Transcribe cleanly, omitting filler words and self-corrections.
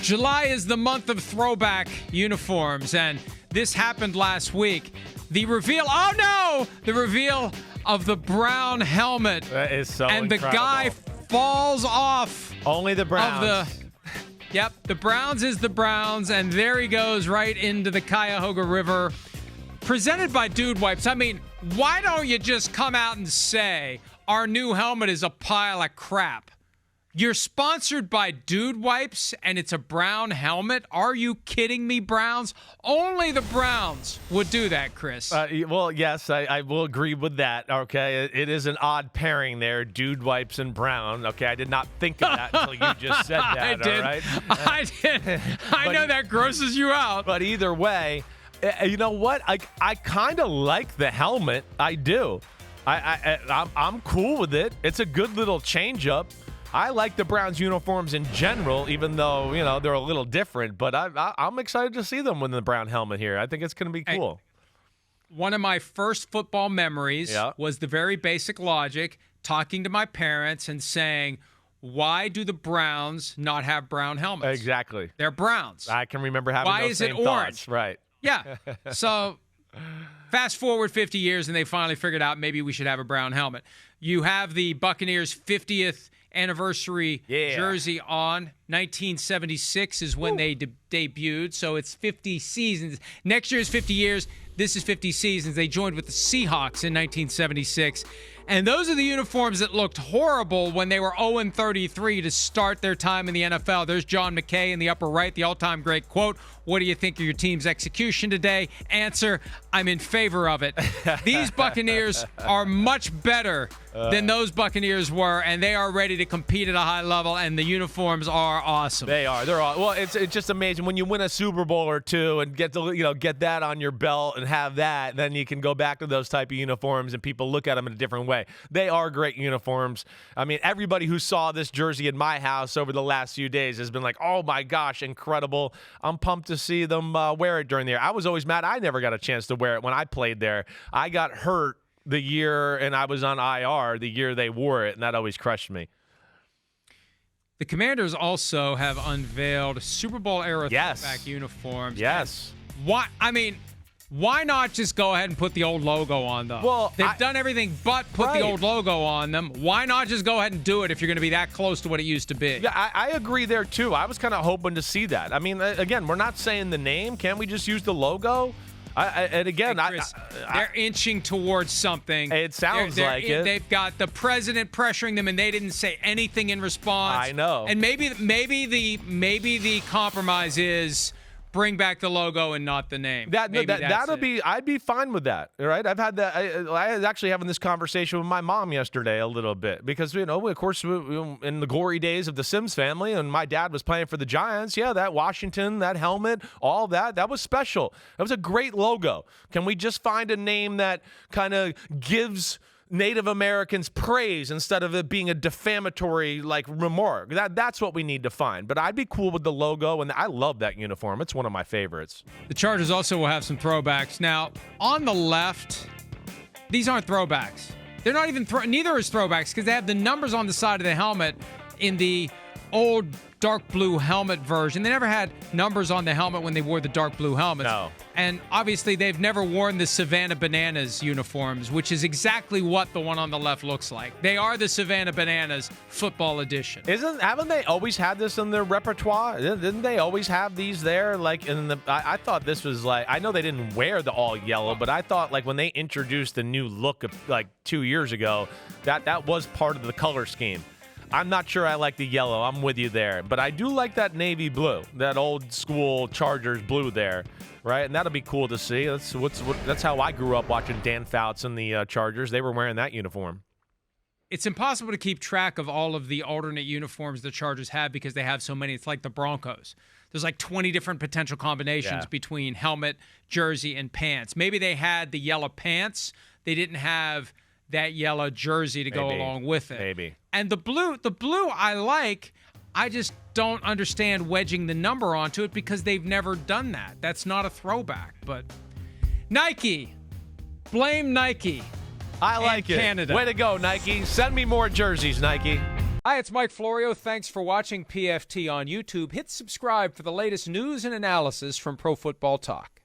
July is the month of throwback uniforms, and this happened last week. The reveal of the brown helmet. That is so and incredible. The guy falls off. Only the Browns. Yep, the Browns is the Browns, and there he goes right into the Cuyahoga River. Presented by Dude Wipes. I mean, why don't you just come out and say our new helmet is a pile of crap? You're sponsored by Dude Wipes, and it's a brown helmet? Are you kidding me, Browns? Only the Browns would do that, Chris. Well, yes, I will agree with that, okay? It is an odd pairing there, Dude Wipes and Brown, okay? I did not think of that until you just said that, I did. all right? I did. I know that grosses you out. But either way, you know what? I kind of like the helmet. I do. I'm cool with it. It's a good little change-up. I like the Browns uniforms in general, even though, you know, they're a little different. But I'm excited to see them with the brown helmet here. I think it's going to be cool. One of my first football memories was the very basic logic, talking to my parents and saying, why do the Browns not have brown helmets? Exactly. They're Browns. I can remember having those same thoughts. Why is it orange? Right. Yeah. So fast forward 50 years, and they finally figured out maybe we should have a brown helmet. You have the Buccaneers' 50th anniversary jersey on. 1976 is when they debuted, so it's 50 seasons. Next year is 50 years. This is 50 seasons. They joined with the Seahawks in 1976. And those are the uniforms that looked horrible when they were 0-33 to start their time in the NFL. There's John McKay in the upper right, the all-time great quote, "What do you think of your team's execution today?" Answer, "I'm in favor of it." These Buccaneers are much better than those Buccaneers were, and they are ready to compete at a high level, and the uniforms are awesome. They are. They're all. Well, it's just amazing when you win a Super Bowl or two and get that on your belt and have that. Then you can go back to those type of uniforms and people look at them in a different way. They are great uniforms. I mean, everybody who saw this jersey in my house over the last few days has been like, "Oh my gosh, incredible!" I'm pumped to see them wear it during the year. I was always mad I never got a chance to wear it when I played there. I got hurt the year, and I was on IR the year they wore it, and that always crushed me. The Commanders also have unveiled Super Bowl era throwback uniforms. Yes. Why not just go ahead and put the old logo on them? Well, they've done everything but put the old logo on them. Why not just go ahead and do it if you're going to be that close to what it used to be? Yeah, I agree there too. I was kind of hoping to see that. I mean, again, we're not saying the name. Can't we just use the logo? Chris, they're inching towards something. It sounds like it. They've got the president pressuring them, and they didn't say anything in response. I know. And maybe the compromise is bring back the logo and not the name. I'd be fine with that. All right. I've had that. I was actually having this conversation with my mom yesterday a little bit because, of course, in the glory days of the Simms family, and my dad was playing for the Giants. Yeah, that Washington, that helmet, all that was special. That was a great logo. Can we just find a name that kind of gives Native Americans praise instead of it being a defamatory remark? That's what we need to find. But I'd be cool with the logo, and I love that uniform. It's one of my favorites. The Chargers also will have some throwbacks. Now, on the left, these aren't throwbacks. They're not even neither is throwbacks because they have the numbers on the side of the helmet in the old dark blue helmet version. They never had numbers on the helmet when they wore the dark blue helmets. No. And obviously they've never worn the Savannah Bananas uniforms, which is exactly what the one on the left looks like. They are the Savannah Bananas football edition. Haven't they always had this in their repertoire? Didn't they always have these there? I thought this was I know they didn't wear the all yellow, but I thought when they introduced the new look of 2 years ago, that was part of the color scheme. I'm not sure I like the yellow. I'm with you there. But I do like that navy blue, that old school Chargers blue there, right? And that'll be cool to see. That's how I grew up watching Dan Fouts and the Chargers. They were wearing that uniform. It's impossible to keep track of all of the alternate uniforms the Chargers have because they have so many. It's like the Broncos. There's 20 different potential combinations between helmet, jersey, and pants. Maybe they had the yellow pants. They didn't have that yellow jersey to go along with it. Maybe. And the blue I like. I just don't understand wedging the number onto it because they've never done that. That's not a throwback. But Nike, blame Nike. I like it. Canada. Way to go, Nike. Send me more jerseys, Nike. Hi, it's Mike Florio. Thanks for watching PFT on YouTube. Hit subscribe for the latest news and analysis from Pro Football Talk.